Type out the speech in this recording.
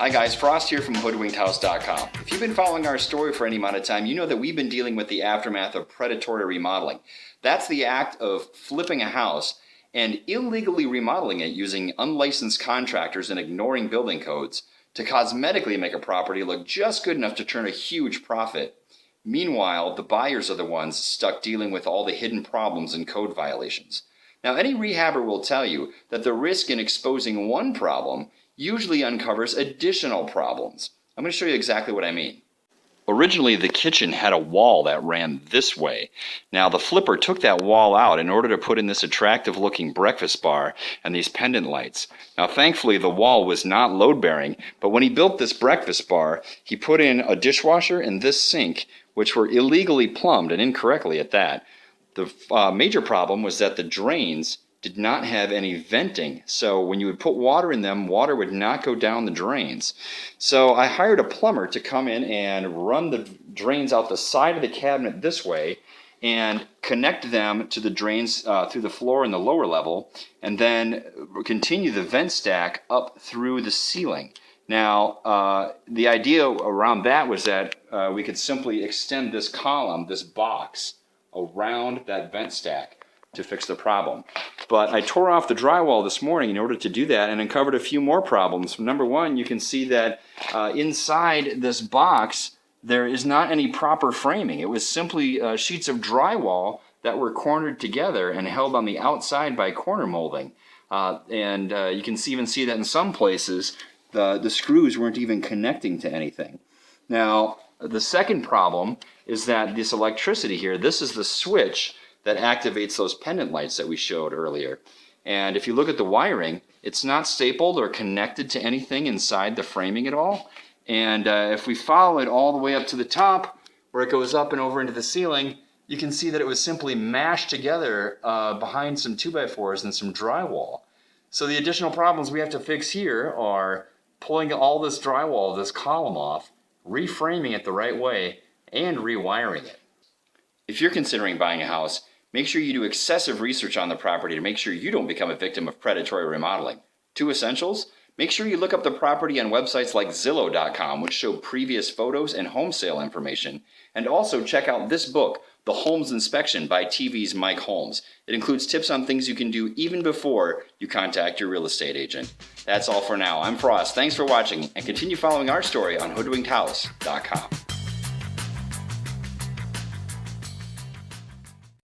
Hi guys, Frost here from hoodwinkedhouse.com. If you've been following our story for any amount of time, you know that we've been dealing with the aftermath of predatory remodeling. That's the act of flipping a house and illegally remodeling it using unlicensed contractors and ignoring building codes to cosmetically make a property look just good enough to turn a huge profit. Meanwhile, the buyers are the ones stuck dealing with all the hidden problems and code violations. Now, any rehabber will tell you that the risk in exposing one problem usually uncovers additional problems. I'm going to show you exactly what I mean. Originally, the kitchen had a wall that ran this way. Now, the flipper took that wall out in order to put in this attractive-looking breakfast bar and these pendant lights. Now, thankfully, the wall was not load-bearing, but when he built this breakfast bar, he put in a dishwasher and this sink, which were illegally plumbed and incorrectly at that. The major problem was that the drains did not have any venting, so when you would put water in them, water would not go down the drains. So I hired a plumber to come in and run the drains out the side of the cabinet this way and connect them to the drains through the floor in the lower level, and then continue the vent stack up through the ceiling. Now, the idea around that was that we could simply extend this column, this box, around that vent stack to fix the problem. But I tore off the drywall this morning in order to do that and uncovered a few more problems. Number one, you can see that inside this box there is not any proper framing. It was simply sheets of drywall that were cornered together and held on the outside by corner molding. You can even see that in some places the screws weren't even connecting to anything. Now, the second problem is that this electricity here, this is the switch that activates those pendant lights that we showed earlier. And if you look at the wiring, it's not stapled or connected to anything inside the framing at all. And if we follow it all the way up to the top, where it goes up and over into the ceiling, you can see that it was simply mashed together behind some 2x4s and some drywall. So the additional problems we have to fix here are pulling all this drywall, this column off, reframing it the right way, and rewiring it. If you're considering buying a house, make sure you do excessive research on the property to make sure you don't become a victim of predatory remodeling. 2 essentials: make sure you look up the property on websites like Zillow.com, which show previous photos and home sale information. And also check out this book, The Homes Inspection by TV's Mike Holmes. It includes tips on things you can do even before you contact your real estate agent. That's all for now. I'm Frost. Thanks for watching, and continue following our story on hoodwinkedhouse.com.